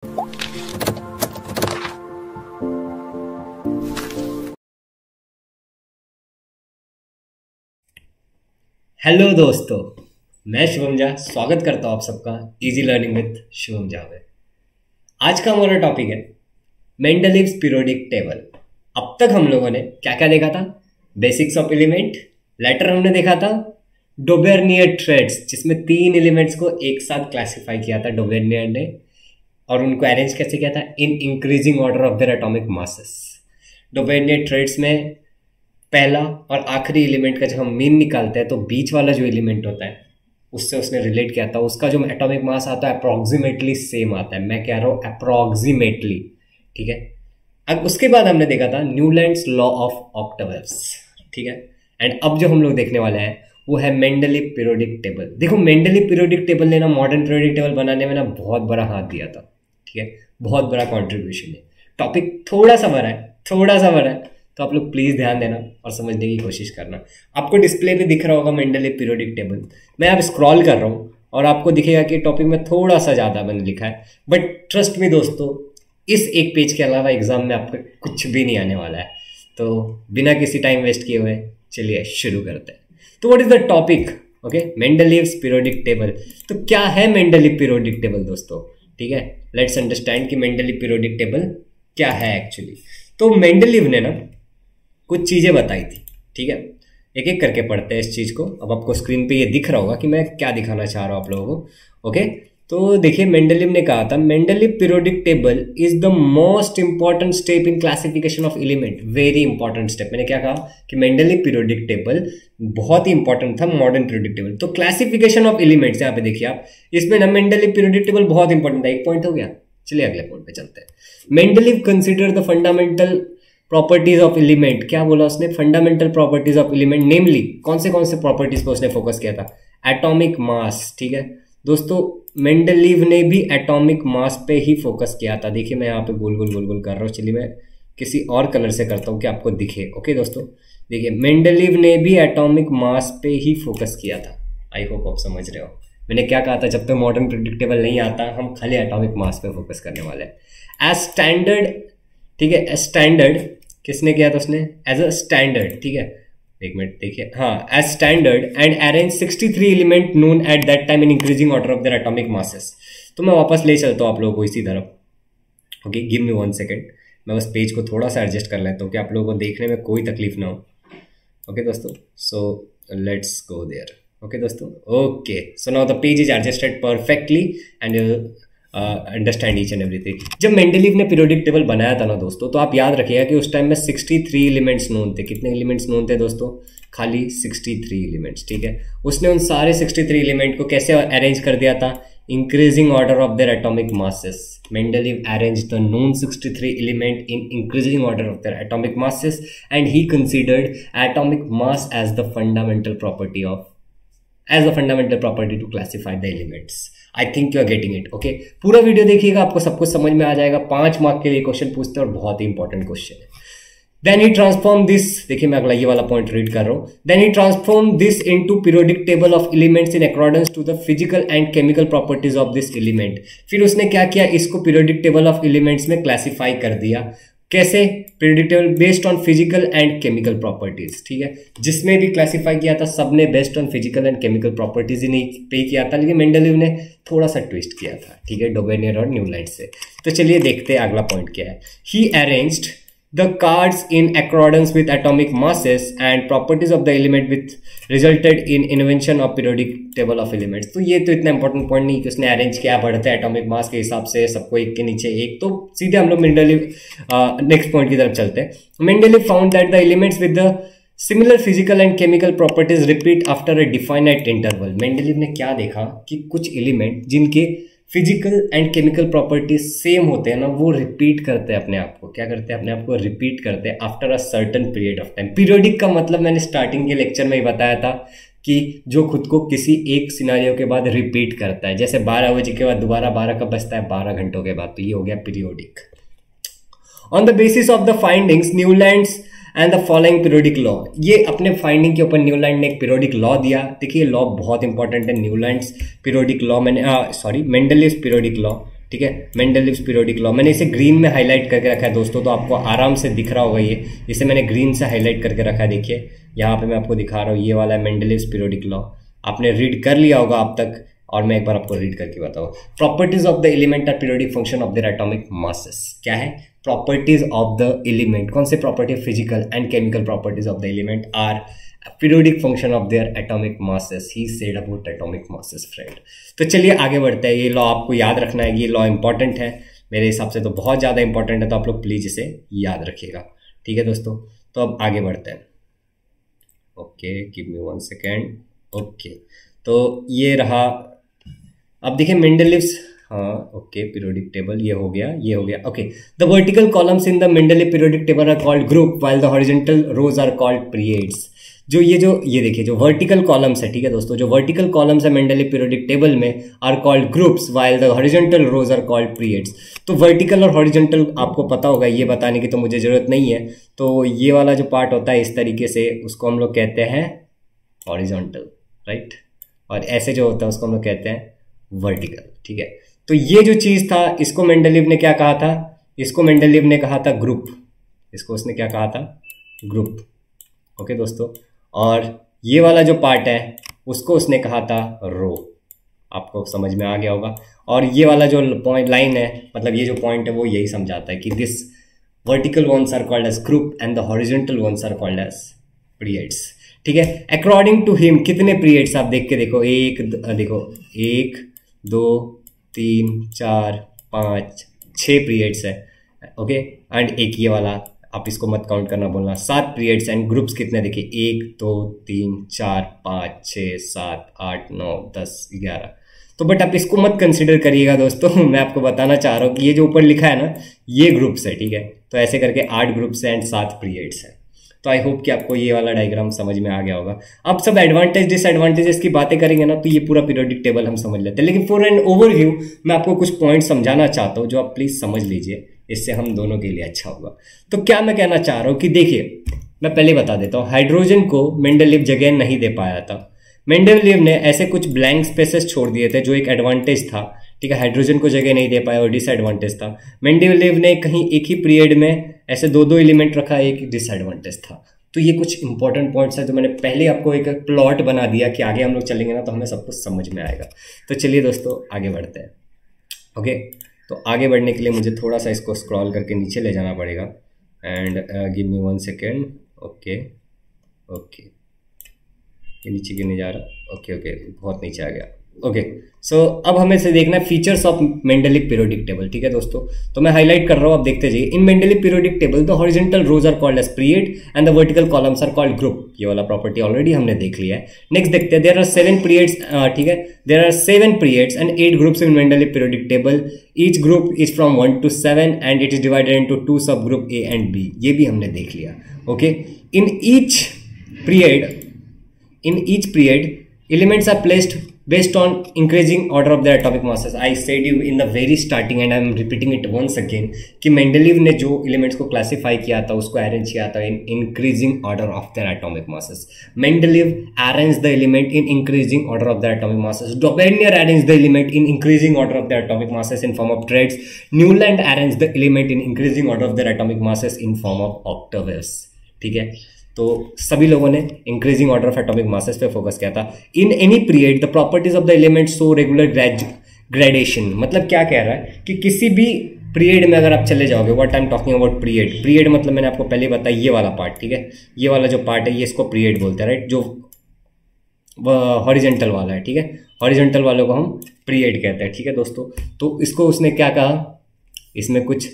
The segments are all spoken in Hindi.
हेलो दोस्तों, मैं शुभम झा स्वागत करता हूँ आप सबका easy learning with Shubham Jha में। आज का हमारा टॉपिक है मेंडलीव्स पीरियोडिक टेबल। अब तक हम लोगों ने क्या क्या देखा था? बेसिक्स ऑफ एलिमेंट, लेटर हमने देखा था, डोबेर्नियर थ्रेड्स जिसमें 3 एलिमेंट्स को एक साथ क्लासिफाई किया था डोबेर्नियर ने, और उनको अरेंज कैसे किया था in increasing order of their atomic masses. Dobereiner triads में पहला और आखिरी एलिमेंट का जब हम मीन निकालते हैं तो बीच वाला जो एलिमेंट होता है उससे उसने रिलेट किया था, उसका जो एटॉमिक मास आता है अप्रोक्सीमेटली सेम आता है। मैं कह रहा हूँ अप्रोक्सीमेटली, ठीक है। अब उसके बाद हमने देखा था न्यूलैंड्स लॉ ऑफ ऑक्टेव्स, ठीक है। एंड अब जो हम लोग देखने वाले हैं वो है मेंडलीव पीरियोडिक टेबल। देखो, मेंडलीव पीरियोडिक टेबल ने ना मॉडर्न पीरियोडिक टेबल बनाने में ना बहुत बड़ा हाथ दिया था, ठीक है। बहुत बड़ा कॉन्ट्रीब्यूशन है। टॉपिक थोड़ा सा बड़ा है, तो आप लोग प्लीज़ ध्यान देना और समझने की कोशिश करना। आपको डिस्प्ले पे दिख रहा होगा मेंडलीव पीरियोडिक टेबल। मैं अब स्क्रॉल कर रहा हूँ और आपको दिखेगा कि टॉपिक में थोड़ा सा ज़्यादा मैंने लिखा है, बट ट्रस्ट मी दोस्तों, इस एक पेज के अलावा एग्जाम में आपको कुछ भी नहीं आने वाला है। तो बिना किसी टाइम वेस्ट किए हुए चलिए शुरू करते हैं। तो what is the topic? Okay, Mendeleev's periodic table. तो क्या है मेंडलीव पीरियोडिक टेबल दोस्तों? ठीक है, लेट्स अंडरस्टैंड कि मेंडलीव पीरियोडिक टेबल क्या है एक्चुअली। तो मेंडलीव ने ना कुछ चीज़ें बताई थी, ठीक है। एक एक करके पढ़ते हैं इस चीज़ को। अब आपको स्क्रीन पे ये दिख रहा होगा कि मैं क्या दिखाना चाह रहा हूँ आप लोगों को। ओके, तो देखिए, मेंडलीव ने कहा था Mendeleev periodic table is the most important step in classification of element. Very important step. मैंने क्या कहा कि मेंडलीव पीरियोडिक टेबल बहुत ही इंपॉर्टेंट था मॉडर्न पीरियोडिक टेबल। तो क्लासिफिकेशन ऑफ एलिमेंट्स, यहाँ पे देखिए आप, इसमें ना मेंडलीव पीरियोडिक टेबल बहुत इंपॉर्टेंट था। एक पॉइंट हो गया। चलिए अगले पॉइंट पे चलते हैं। Mendeleev consider the fundamental properties of element. क्या बोला उसने? Fundamental properties of element. Namely कौन से प्रॉपर्टीज पे उसने फोकस किया था? एटॉमिक मास, ठीक है दोस्तों। मेंडलीव ने भी एटॉमिक मास पे ही फोकस किया था। देखिए, मैं यहाँ पे गोल गोल कर रहा हूँ। चलिए मैं किसी और कलर से करता हूँ कि आपको दिखे। ओके दोस्तों, देखिए, मेंडलीव ने भी एटॉमिक मास पे ही फोकस किया था। आई होप आप समझ रहे हो मैंने क्या कहा था। जब तक मॉडर्न प्रेडिक्टेबल नहीं आता, हम खाली एटॉमिक मास पे फोकस करने वाले हैं एज स्टैंडर्ड, ठीक है। एज स्टैंडर्ड किसने किया था? उसने एज अ स्टैंडर्ड, ठीक है। एक मिनट देखिए, हाँ, as standard and arrange 63 element known at that time in increasing order of their atomic masses. तो मैं वापस ले चलता हूँ आप लोगों को इसी तरफ। Okay, give me 1 second. मैं बस पेज को थोड़ा सा एडजस्ट कर लेता हूँ कि आप लोगों को देखने में कोई तकलीफ ना हो। ओके दोस्तों, so let's go there. Okay दोस्तों, okay, so now the page is adjusted perfectly and understand each and everything. जब मेंडलीव ने पीरियोडिक टेबल बनाया था ना दोस्तों, तो आप याद रखिएगा कि उस टाइम में 63 एलिमेंट्स नोन थे। कितने एलिमेंट्स नोन थे दोस्तों? खाली 63 एलिमेंट्स, ठीक है। उसने उन सारे 63 एलिमेंट को कैसे अरेंज कर दिया था? Increasing order of their atomic masses. Mendeleev arrange the known 63 element in increasing order of their atomic masses and he considered atomic mass as the fundamental property to classify the elements. I think you are getting it. Okay, पूरा वीडियो देखिएगा, आपको सब कुछ समझ में आ जाएगा। 5 मार्क के लिए क्वेश्चन पूछते हैं और बहुत ही इंपॉर्टेंट क्वेश्चन है। देन ही ट्रांसफॉर्म दिस, देखिए मैं अगला ये वाला पॉइंट रीड कर रहा हूँ। Then he transform this into periodic table of elements in accordance to the physical and chemical properties of this element. फिर उसने क्या किया? इसको पीरियोडिक टेबल ऑफ एलिमेंट्स में क्लासिफाई कर दिया। कैसे? Periodic table based on physical and chemical properties, ठीक है। जिसमें भी क्लासिफाई किया था सबने based on physical and chemical properties ही नहीं पे किया था, लेकिन मेंडलीव ने थोड़ा सा ट्विस्ट किया था, ठीक है, डोबेर्नियर और न्यूलैंड से। तो चलिए देखते हैं अगला पॉइंट क्या है। ही arranged the cards in accordance with atomic masses and properties of the element which resulted in invention of periodic table of elements। तो ये तो इतना इंपॉर्टेंट पॉइंट नहीं कि उसने अरेंज किया, बढ़ते एटॉमिक मास के हिसाब से सबको एक के नीचे एक। तो सीधे हम लोग मेंडलीव नेक्स्ट पॉइंट की तरफ चलते हैं। Mendeleev found that the elements with the similar physical and chemical properties repeat after a definite interval. Mendeleev ने क्या देखा कि कुछ एलिमेंट जिनके physical and chemical properties same होते हैं ना, वो रिपीट करते हैं अपने आप को। क्या करते हैं? अपने आप को रिपीट करते हैं after a certain period of time. Periodic का मतलब मैंने स्टार्टिंग के लेक्चर में ही बताया था कि जो खुद को किसी एक सिनारियो के बाद रिपीट करता है। जैसे 12 बजे के बाद दोबारा 12 कब बजता है? 12 घंटों के बाद। तो ये हो गया periodic. On the basis of the findings Newlands and the following periodic law. ये अपने फाइंडिंग के ऊपर न्यूलैंड ने एक पीरियोडिक लॉ दिया। देखिए लॉ बहुत इंपॉर्टेंट है। न्यूलैंड्स पीरियोडिक लॉ, मैंने मेंडलीव्स पीरियोडिक लॉ, ठीक है, मेंडलीव्स पीरियोडिक लॉ। मैंने इसे ग्रीन में हाईलाइट करके रखा है दोस्तों, तो आपको आराम से दिख रहा होगा ये, इसे मैंने ग्रीन से हाईलाइट करके रखा है। देखिए यहाँ पे मैं आपको दिखा रहा हूँ, ये वाला है मेंडलीव्स पीरियोडिक लॉ। आपने रीड कर लिया होगा अब तक, और मैं एक बार आपको रीड करके बताऊँ। Properties of the element are periodic function of their atomic masses. क्या है? Properties of the element. कौन से property? Physical and chemical properties of the element are periodic function of their atomic masses. He said about atomic masses friend. तो चलिए आगे बढ़ते हैं। ये लॉ आपको याद रखना है, ये लॉ इंपॉर्टेंट है मेरे हिसाब से, तो बहुत ज़्यादा इंपॉर्टेंट है, तो आप लोग प्लीज इसे याद रखिएगा। ठीक है दोस्तों, तो अब आगे बढ़ते हैं। Okay, give me 1 second. Okay, तो ये रहा। अब देखिए मेंडलीव्स, हाँ ओके, पीरियोडिक टेबल ये हो गया, ये हो गया। Okay, the vertical columns in the Mendeleev periodic table are called group while the horizontal rows are called periods. जो ये देखिए जो वर्टिकल कॉलम्स है, ठीक है दोस्तों, जो वर्टिकल कॉलम्स है मेंडलीव पीरियोडिक टेबल में are called groups while the horizontal rows are called periods. तो वर्टिकल और हॉरिजॉन्टल आपको पता होगा, ये बताने की तो मुझे जरूरत नहीं है। तो ये वाला जो पार्ट होता है इस तरीके से, उसको हम लोग कहते हैं हॉरिजॉन्टल, राइट, और ऐसे जो होता है उसको हम लोग कहते हैं वर्टिकल। ठीक है, तो ये जो चीज था इसको मेंडलीव ने क्या कहा था? इसको मेंडलीव ने कहा था ग्रुप। इसको उसने क्या कहा था? ग्रुप। ओके दोस्तों, और ये वाला जो पार्ट है उसको उसने कहा था रो। आपको समझ में आ गया होगा। और ये वाला जो पॉइंट लाइन है, मतलब ये जो पॉइंट है वो यही समझाता है कि this vertical ones are called as group and the horizontal ones are called as periods. ठीक है, अकॉर्डिंग टू हिम कितने पीरियड्स आप देख के देखो, देखो 1 2 3 4 5 6 पीरियड्स है। ओके, एंड एक ये वाला, आप इसको मत काउंट करना बोलना, 7 पीरियड्स। एंड ग्रुप्स कितने देखिए, 1 2 3 4 5 6 7 8 9 10 11। तो बट आप इसको मत कंसिडर करिएगा दोस्तों, मैं आपको बताना चाह रहा हूँ कि ये जो ऊपर लिखा है ना, ये ग्रुप्स है। ठीक है, तो ऐसे करके 8 ग्रुप्स है एंड 7 पीरियड्स है। तो आई होप कि आपको ये वाला डायग्राम समझ में आ गया होगा। अब सब एडवांटेज डिसएडवांटेजेस की बातें करेंगे ना, तो ये पूरा पीरियोडिक टेबल हम समझ लेते हैं। लेकिन फॉर एन ओवरव्यू मैं आपको कुछ पॉइंट समझाना चाहता हूँ जो आप प्लीज समझ लीजिए, इससे हम दोनों के लिए अच्छा होगा। तो क्या मैं कहना चाह रहा हूँ कि देखिए, मैं पहले बता देता हूँ, हाइड्रोजन को मेंडलीव जगह नहीं दे पाया था। मेंडलीव ने ऐसे कुछ ब्लैंक स्पेसेस छोड़ दिए थे जो एक एडवांटेज था। ठीक है, हाइड्रोजन को जगह नहीं दे पाया और डिसएडवांटेज था। मेंडलीव ने कहीं एक ही पीरियड में ऐसे दो एलिमेंट रखा, एक डिसएडवांटेज था। तो ये कुछ इंपॉर्टेंट पॉइंट्स है, तो मैंने पहले आपको एक प्लॉट बना दिया कि आगे हम लोग चलेंगे ना तो हमें सब कुछ समझ में आएगा। तो चलिए दोस्तों आगे बढ़ते हैं। ओके, तो आगे बढ़ने के लिए मुझे थोड़ा सा इसको स्क्रॉल करके नीचे ले जाना पड़ेगा। And give me 1 second. Okay okay, ये नीचे क्यों नहीं जा रहा? ओके ओके, बहुत नीचे आ गया। ओके, सो अब हमें से देखना है features of Mendeleev periodic table. ठीक है दोस्तों, तो मैं हाईलाइट कर रहा हूँ, आप देखते जाइए। In Mendeleev periodic table the horizontal rows are called as period and the vertical columns are called group. ये वाला प्रॉपर्टी ऑलरेडी हमने देख लिया है। नेक्स्ट देखते हैं, देयर आर 7 पीरियड्स। ठीक है, there are 7 periods and 8 groups in Mendeleev periodic table. Each group is from 1 to 7 and it is divided into 2 sub group A and B. ये भी हमने देख लिया। Okay, in each period elements are placed based on increasing order of their atomic masses. I said you in the very starting and I am repeating it once again कि मेंडलीव ने जो एलिमेंट्स को क्लासिफाई किया था उसको अरेंज किया था in increasing order of their atomic masses. Mendeleev arrange the element in increasing order of their atomic masses. Dobereiner arrange the element in increasing order of their atomic masses in form of triads. Newland arrange the element in increasing order of their atomic masses in form of octaves. ठीक है, तो सभी लोगों ने increasing order of atomic masses पे फोकस किया था। In any period the properties of the element show regular gradation. मतलब क्या कह रहा है कि किसी भी पीरियड में अगर आप चले जाओगे, what I am talking about period मतलब मैंने आपको पहले बताया ये वाला पार्ट। ठीक है, ये वाला जो पार्ट है ये इसको पीरियड बोलते हैं, राइट, जो हॉरिजॉन्टल वाला है। ठीक है, हॉरिजॉन्टल वालों को हम पीरियड कहते हैं। ठीक है दोस्तों, तो इसको उसने क्या कहा, इसमें कुछ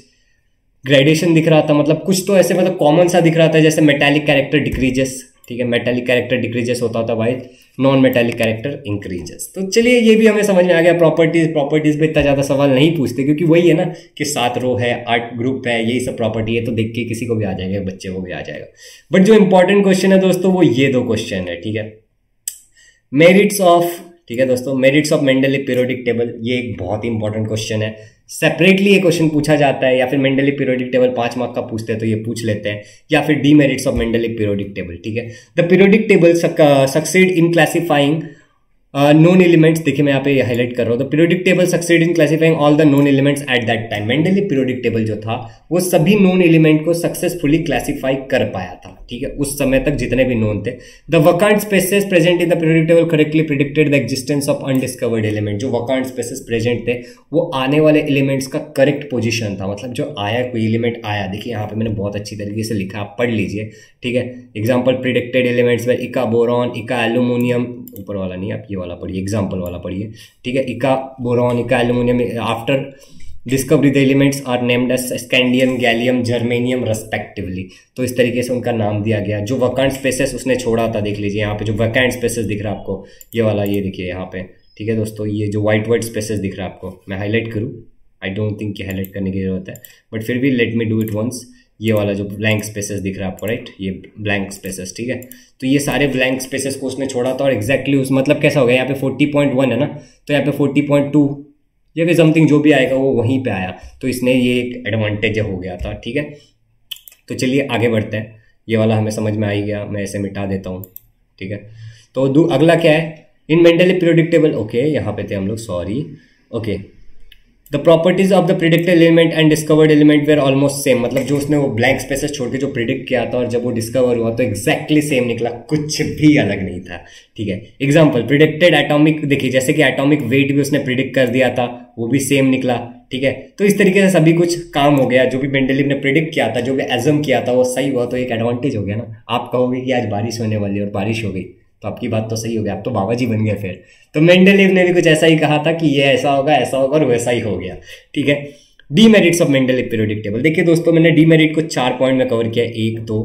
ग्रेडेशन दिख रहा था, मतलब कुछ तो ऐसे मतलब कॉमन सा दिख रहा था, जैसे मेटालिक कैरेक्टर डिक्रीजेस। ठीक है, मेटालिक कैरेक्टर डिक्रीजेस होता था भाई, नॉन मेटालिक कैरेक्टर इंक्रीजेस। तो चलिए ये भी हमें समझ में आ गया। प्रॉपर्टीज पे इतना ज़्यादा सवाल नहीं पूछते, क्योंकि वही है ना कि 7 रो है, 8 ग्रुप है, यही सब प्रॉपर्टी है, तो देख के किसी को भी आ जाएगा, बच्चे को भी आ जाएगा। बट जो इंपॉर्टेंट क्वेश्चन है दोस्तों वो ये 2 क्वेश्चन है। ठीक है, मेरिट्स ऑफ, ठीक है दोस्तों, merits of Mendeleev periodic table, ये एक बहुत ही इंपॉर्टेंट क्वेश्चन है। सेपरेटली ये क्वेश्चन पूछा जाता है, या फिर मेंडलीव पीरियोडिक टेबल 5 मार्क का पूछते हैं तो ये पूछ लेते हैं, या फिर demerits of Mendeleev periodic table. ठीक है, the periodic table succeed in classifying known elements, देखिए मैं यहाँ पे हाईलाइट कर रहा हूँ, the periodic table succeed in classifying all the known elements eight that time. Mendeleev periodic table जो था वो सभी नोन एलिमेंट को सक्सेसफुली क्लासिफाई कर पाया था, ठीक है, उस समय तक जितने भी नोन थे। The vacant spaces present in the periodic table correctly predicted the existence of undiscovered element. जो वकांट स्पेसेस प्रेजेंट थे वो आने वाले एलिमेंट्स का करेक्ट पोजिशन था, मतलब जो आया कोई एलिमेंट आया, देखिए यहाँ पे मैंने बहुत अच्छी तरीके से लिखा, आप पढ़ लीजिए, ठीक है। एग्जाम्पल प्रिडिक्टेड एलिमेंट्स में इका बोरॉन, इका एल्यूमिनियम, ऊपर वाला नहीं, आप ये वाला पढ़िए, एग्जाम्पल वाला पढ़िए, ठीक है। इका बोरॉन, इका aluminium, after discovery the elements are named as scandium, gallium, germanium respectively. तो इस तरीके से उनका नाम दिया गया। जो वैकेंट स्पेसेस उसने छोड़ा था, देख लीजिए यहाँ पे जो वैकेंट स्पेसेस दिख रहा है आपको, ये वाला, ये देखिए यहाँ पे, ठीक है दोस्तों, ये जो वाइट स्पेसेस दिख रहा है आपको, मैं हाईलाइट करूँ, आई डोंट थिंक कि हाईलाइट करने की जरूरत है, बट फिर भी let me do it once. ये वाला जो ब्लैंक स्पेसेस दिख रहा है आपको, राइट, ये ब्लैंक स्पेसेस, ठीक है। तो ये सारे ब्लैंक स्पेसेस को उसने छोड़ा था और एग्जैक्टली उस, मतलब कैसा हो गया, यहाँ पे 40.1 है ना, तो यहाँ पे 40.2 या फिर समथिंग जो भी आएगा वो वहीं पे आया, तो इसने ये एक एडवांटेज हो गया था, ठीक है। तो चलिए आगे बढ़ते हैं, ये वाला हमें समझ में आ ही गया, मैं इसे मिटा देता हूँ, ठीक है। तो अगला क्या है, इन मेंडलीव पीरियोडिक टेबल, ओके यहाँ पे थे हम लोग, sorry, okay. The properties of the predicted element and discovered element were almost same, मतलब जो उसने वो ब्लैंक स्पेसेस छोड़ के जो प्रिडिक्ट किया था और जब वो डिस्कवर हुआ तो एग्जैक्टली सेम निकला, कुछ भी अलग नहीं था, ठीक है। एग्जाम्पल प्रिडिक्टेड एटॉमिक, देखिए जैसे कि एटॉमिक वेट भी उसने प्रिडिक्ट कर दिया था, वो भी सेम निकला, ठीक है। तो इस तरीके से सभी कुछ काम हो गया, जो भी मेंडलीव ने प्रिडिक्ट किया था, जो भी एज्यूम किया था वो सही हुआ, तो एक एडवांटेज हो गया ना। आप कहोगे कि आज बारिश होने वाली है और बारिश हो गई, तो आपकी बात तो सही हो गई, आप तो बाबा जी बन गए फिर। तो मेंडलीव ने भी कुछ ऐसा ही कहा था कि ये ऐसा होगा और वैसा ही हो गया, ठीक है। Demerits of Mendeleev periodic table, देखिए दोस्तों मैंने डीमेरिट को 4 पॉइंट में कवर किया, 1, 2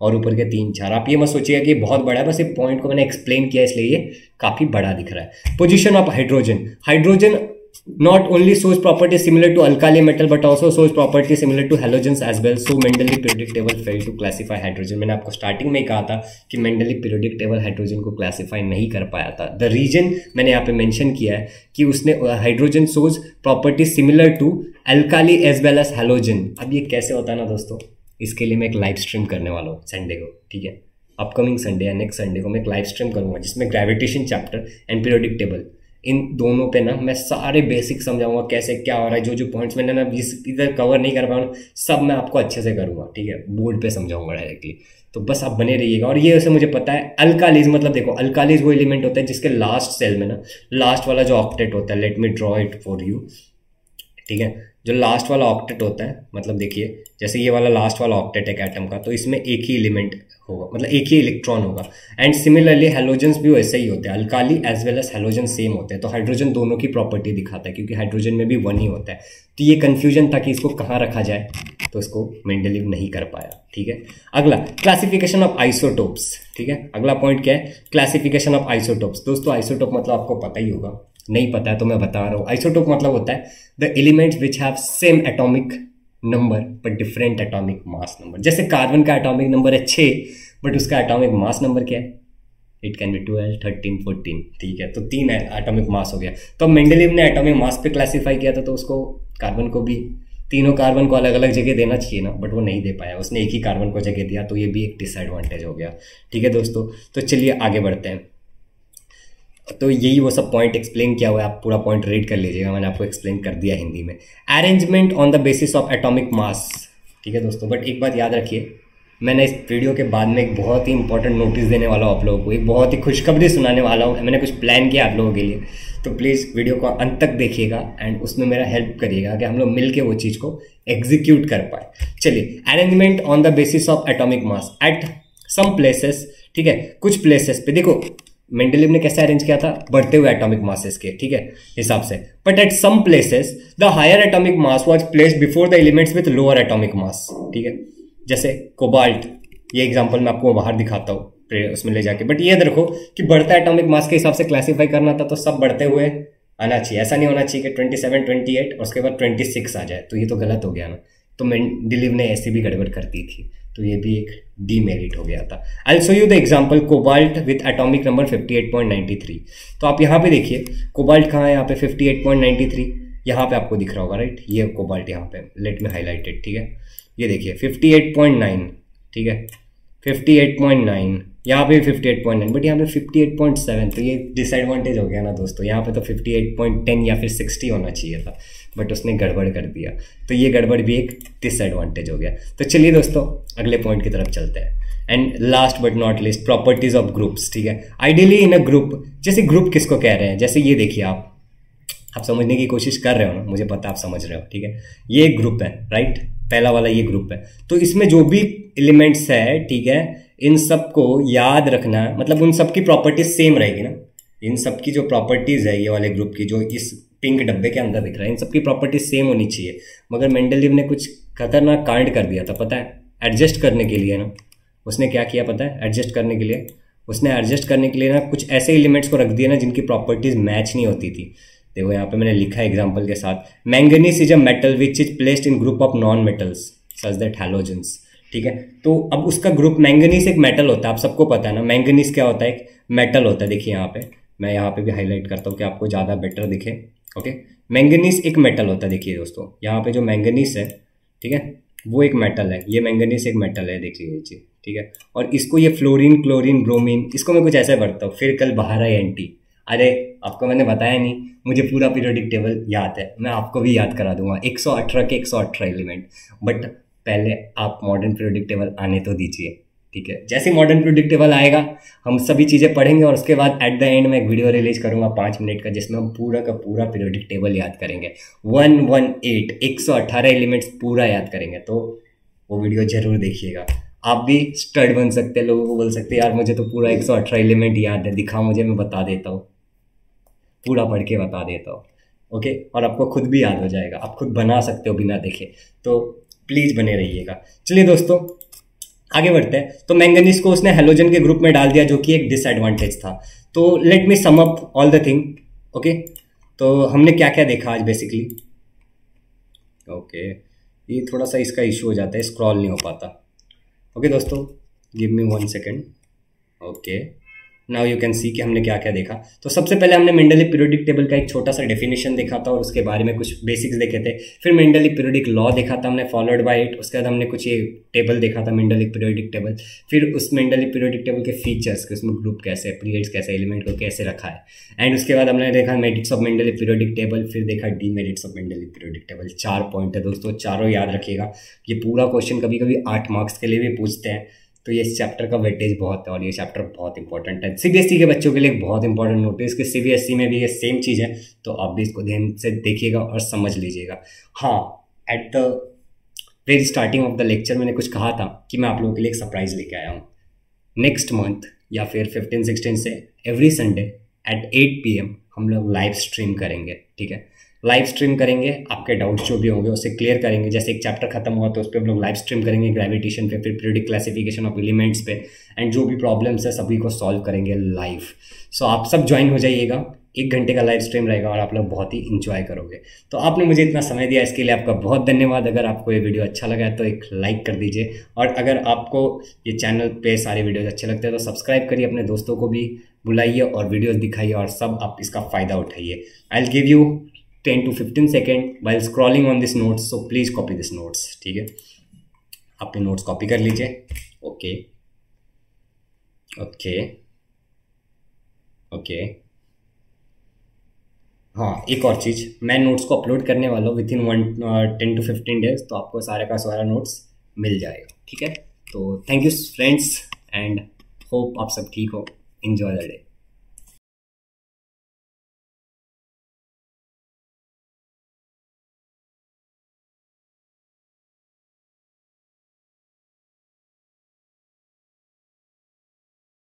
और ऊपर के 3, 4। आप ये मत सोचिएगा कि बहुत बड़ा है, बस एक पॉइंट को मैंने एक्सप्लेन किया इसलिए ये काफी बड़ा दिख रहा है। Position of hydrogen, hydrogen not only shows properties similar to alkali metal but also shows properties similar to halogens as well, so Mendeleev periodic table failed to classify hydrogen। मैंने आपको स्टार्टिंग में ही कहा था कि Mendeleev periodic table हाइड्रोजन को क्लासीफाई नहीं कर पाया था। द रीजन मैंने यहाँ पे मेंशन किया है कि उसने hydrogen shows properties similar to alkali as well as halogen। अब ये कैसे होता है ना दोस्तों, इसके लिए मैं एक लाइव स्ट्रीम करने वाला हूँ संडे को, ठीक है, अपकमिंग संडे या नेक्स्ट संडे को मैं एक लाइव स्ट्रीम करूँगा जिसमें gravitation chapter and periodic table, इन दोनों पे ना मैं सारे बेसिक समझाऊंगा, कैसे क्या हो रहा है, जो पॉइंट्स मैंने ना इधर कवर नहीं कर पाऊँ सब मैं आपको अच्छे से करूँगा, ठीक है, बोर्ड पे समझाऊंगा डायरेक्टली। तो बस आप बने रहिएगा। और ये वैसे मुझे पता है, अल्कालीज मतलब देखो, अल्कालीज वो एलिमेंट होता है जिसके लास्ट सेल में ना, लास्ट वाला जो ऑक्टेट होता है, let me draw it for you, ठीक है, जो लास्ट वाला ऑक्टेट होता है, मतलब देखिए जैसे ये वाला लास्ट वाला ऑक्टेट है एटम का, तो इसमें एक ही एलिमेंट होगा, मतलब एक ही इलेक्ट्रॉन होगा। एंड सिमिलरली हैलोजेंस भी वैसे ही होते हैं, alkali as well as halogen same होते हैं। तो हाइड्रोजन दोनों की प्रॉपर्टी दिखाता है क्योंकि हाइड्रोजन में भी 1 ही होता है। तो ये कंफ्यूजन था कि इसको कहाँ रखा जाए, तो इसको मेंडलीव नहीं कर पाया, ठीक है। अगला क्लासिफिकेशन ऑफ आइसोटोप्स, ठीक है, अगला पॉइंट क्या है, क्लासिफिकेशन ऑफ आइसोटोप्स। दोस्तों आइसोटोप मतलब आपको पता ही होगा, नहीं पता है तो मैं बता रहा हूँ। आइसोटोप मतलब होता है the elements which have same atomic number but different atomic mass number. जैसे कार्बन का एटॉमिक नंबर है 6 बट उसका एटॉमिक मास नंबर क्या है, इट कैन बी 12, 13, 14, ठीक है, तो 3 एटॉमिक मास हो गया। तो मेंडलीव ने एटॉमिक मास पे क्लासीफाई किया था, तो उसको कार्बन को भी, तीनों कार्बन को अलग अलग जगह देना चाहिए ना, बट वो नहीं दे पाया, उसने एक ही कार्बन को जगह दिया, तो ये भी एक डिसएडवांटेज हो गया, ठीक है दोस्तों। तो चलिए आगे बढ़ते हैं। तो यही वो सब पॉइंट एक्सप्लेन किया हुआ है, आप पूरा पॉइंट रीड कर लीजिएगा, मैंने आपको एक्सप्लेन कर दिया हिंदी में। Arrangement on the basis of atomic mass, ठीक है दोस्तों। बट एक बात याद रखिए, मैंने इस वीडियो के बाद में एक बहुत ही इंपॉर्टेंट नोटिस देने वाला हूँ आप लोगों को, एक बहुत ही खुशखबरी सुनाने वाला हूँ, मैंने कुछ प्लान किया आप लोगों के लिए। तो प्लीज़ वीडियो को अंत तक देखिएगा एंड उसमें मेरा हेल्प करिएगा कि हम लोग मिलकर वो चीज़ को एग्जीक्यूट कर पाए। चलिए, arrangement on the basis of atomic mass at some places, ठीक है, कुछ प्लेसेस पे देखो मेंडलीव ने कैसे अरेंज किया था, बढ़ते हुए एटॉमिक मासेस के, ठीक है, हिसाब से। But at some places the higher atomic mass was placed before the elements with lower atomic mass, ठीक है। जैसे कोबाल्ट, ये एग्जांपल मैं आपको बाहर दिखाता हूँ उसमें ले जाके। बट ये देखो कि बढ़ता एटॉमिक मास के हिसाब से क्लासीफाई करना था, तो सब बढ़ते हुए आना चाहिए, ऐसा नहीं होना चाहिए कि 27, 28 और उसके बाद 26 आ जाए, तो ये तो गलत हो गया ना। तो मेंडलीव ने ऐसी भी गड़बड़ कर दी थी, तो ये भी एक डीमेरिट हो गया था। I show you the example cobalt with atomic number 58.93। तो आप यहाँ पे देखिए कोबाल्ट कहाँ है, यहाँ पे 58.93 यहाँ पे आपको दिख रहा होगा, राइट, ये कोबाल्ट यहाँ पे, लेट में हाईलाइटेड, ठीक है, ये देखिए 58.9, ठीक है, 58.9, यहाँ पे 58.9, बट यहाँ पे 58.7, तो ये डिसएडवांटेज हो गया ना दोस्तों। यहाँ पे तो 58.10 या फिर 60 होना चाहिए था, बट उसने गड़बड़ कर दिया, तो ये गड़बड़ भी एक डिसएडवांटेज हो गया। तो चलिए दोस्तों अगले पॉइंट की तरफ चलते हैं। And last but not least, properties of groups. ठीक है, आइडियली इन अ ग्रुप, जैसे ग्रुप किसको कह रहे हैं, जैसे ये देखिए आप समझने की कोशिश कर रहे हो ना, मुझे पता आप समझ रहे हो। ठीक है, ये एक ग्रुप है, राइट, पहला वाला ये ग्रुप है। तो इसमें जो भी एलिमेंट्स है, ठीक है, इन सब को याद रखना, मतलब उन सब की प्रॉपर्टीज सेम रहेगी ना। इन सब की जो प्रॉपर्टीज है ये वाले ग्रुप की, जो इस पिंक डब्बे के अंदर दिख रहा है, इन सब की प्रॉपर्टीज सेम होनी चाहिए। मगर मेंडलीव ने कुछ खतरनाक कांड कर दिया था, पता है, एडजस्ट करने के लिए ना। उसने क्या किया पता है, एडजस्ट करने के लिए ना कुछ ऐसे एलिमेंट्स को रख दिया ना जिनकी प्रॉपर्टीज मैच नहीं होती थी। देखो यहाँ पे मैंने लिखा है एग्जांपल के साथ, manganese is a metal which is placed in group of non metals such that halogens. ठीक है, तो अब उसका ग्रुप, मैंगनीज एक मेटल होता है, आप सबको पता है ना, मैंगनीज क्या होता है, एक मेटल होता है। देखिए यहाँ पे, मैं यहाँ पे भी हाईलाइट करता हूँ कि आपको ज़्यादा बेटर दिखे। ओके, मैंगनीज एक मेटल होता है। देखिए दोस्तों, यहाँ पे जो मैंगनीज है, ठीक है, वो एक मेटल है, ये मैंगनीज एक मेटल है, देखिए ये चीज। ठीक है, और इसको ये फ्लोरीन, क्लोरीन, ब्रोमीन, इसको मैं कुछ ऐसे पढ़ता हूँ, फिर कल बाहर आई एंटी। अरे आपको मैंने बताया नहीं, मुझे पूरा पीरियोडिक टेबल याद है, मैं आपको भी याद करा दूंगा, 118 के 118 एलिमेंट। बट पहले आप मॉडर्न पीरियोडिक टेबल आने तो दीजिए। ठीक है, जैसे मॉडर्न पीरियोडिक टेबल आएगा हम सभी चीज़ें पढ़ेंगे, और उसके बाद एट द एंड में एक वीडियो रिलीज करूंगा 5 मिनट का, जिसमें हम पूरा का पूरा पीरियोडिक टेबल याद करेंगे, 118 एलिमेंट्स पूरा याद करेंगे। तो वो वीडियो जरूर देखिएगा, आप भी स्टड बन सकते हैं। लोगों को बोल सकते हैं यार मुझे तो पूरा 118 एलिमेंट याद है, दिखा मुझे, मैं बता देता हूँ, पूरा पढ़ के बता देता हूँ। ओके, और आपको खुद भी याद हो जाएगा, आप खुद बना सकते हो बिना देखे, तो प्लीज़ बने रहिएगा। चलिए दोस्तों आगे बढ़ते हैं। तो मैंगनीज को उसने हेलोजन के ग्रुप में डाल दिया, जो कि एक डिसएडवांटेज था। तो let me sum up all the thing. Okay, तो हमने क्या क्या देखा आज बेसिकली। ओके, ये थोड़ा सा इसका इशू हो जाता है, स्क्रॉल नहीं हो पाता। ओके दोस्तों, give me 1 second. Okay, now you can see कि हमने क्या क्या देखा। तो सबसे पहले हमने मेंडलीव पीरियोडिक टेबल का एक छोटा सा डेफिनेशन देखा था, और उसके बारे में कुछ बेसिक्स देखे थे। फिर मेंडलीव पीरियोडिक लॉ देखा था हमने, फॉलोड बाय इट। उसके बाद हमने कुछ ये टेबल देखा था, मेंडलीव पीरियोडिक टेबल। फिर उस मेंडलीव पीरियोडिक टेबल के फीचर्स, उसमें ग्रुप कैसे है, पीरियड्स कैसे, एलिमेंट को कैसे रखा है। एंड उसके बाद हमने देखा merits of Mendeleev periodic table, फिर देखा demerits of Mendeleev periodic table. 4 point है दोस्तों, चारों याद रखिएगा। ये पूरा क्वेश्चन कभी कभी 8 मार्क्स के लिए भी पूछते हैं, तो ये इस चैप्टर का वेटेज बहुत है, और ये चैप्टर बहुत इंपॉर्टेंट है। सीबीएसई के बच्चों के लिए बहुत इंपॉर्टेंट नोटिस कि सीबीएसई में भी ये सेम चीज़ है, तो आप भी इसको ध्यान से देखिएगा और समझ लीजिएगा। हाँ, at the very starting of the lecture मैंने कुछ कहा था कि मैं आप लोगों के लिए एक सरप्राइज लेके आया हूँ। नेक्स्ट मंथ या फिर 15-16 से एवरी संडे एट 8 PM हम लोग लाइव स्ट्रीम करेंगे। ठीक है, लाइव स्ट्रीम करेंगे, आपके डाउट्स जो भी होंगे उसे क्लियर करेंगे। जैसे एक चैप्टर खत्म हुआ तो उस पर हम लोग लाइव स्ट्रीम करेंगे, ग्रेविटेशन पे, फिर पीरियोडिक क्लासिफिकेशन ऑफ एलिमेंट्स पे, एंड जो भी प्रॉब्लम्स है सभी को सॉल्व करेंगे लाइव। सो आप सब ज्वाइन हो जाइएगा, 1 घंटे का लाइव स्ट्रीम रहेगा और आप लोग बहुत ही इंजॉय करोगे। तो आपने मुझे इतना समय दिया, इसके लिए आपका बहुत धन्यवाद। अगर आपको ये वीडियो अच्छा लगा है तो एक लाइक कर दीजिए, और अगर आपको ये चैनल पे सारे वीडियोज अच्छे लगते हैं तो सब्सक्राइब करिए, अपने दोस्तों को भी बुलाइए और वीडियोज दिखाइए, और सब आप इसका फ़ायदा उठाइए। I will give you 10 to 15 second while scrolling on this notes, so please copy this notes। ठीक है, अपने नोट्स कॉपी कर लीजिए। ओके ओके ओके, हाँ एक और चीज़, मैं नोट्स को अपलोड करने वाला हूँ विथिन 10 to 15 डेज, तो आपको सारे का सारा नोट्स मिल जाएगा। ठीक है, तो thank you friends, and hope आप सब ठीक हो। Enjoy the day.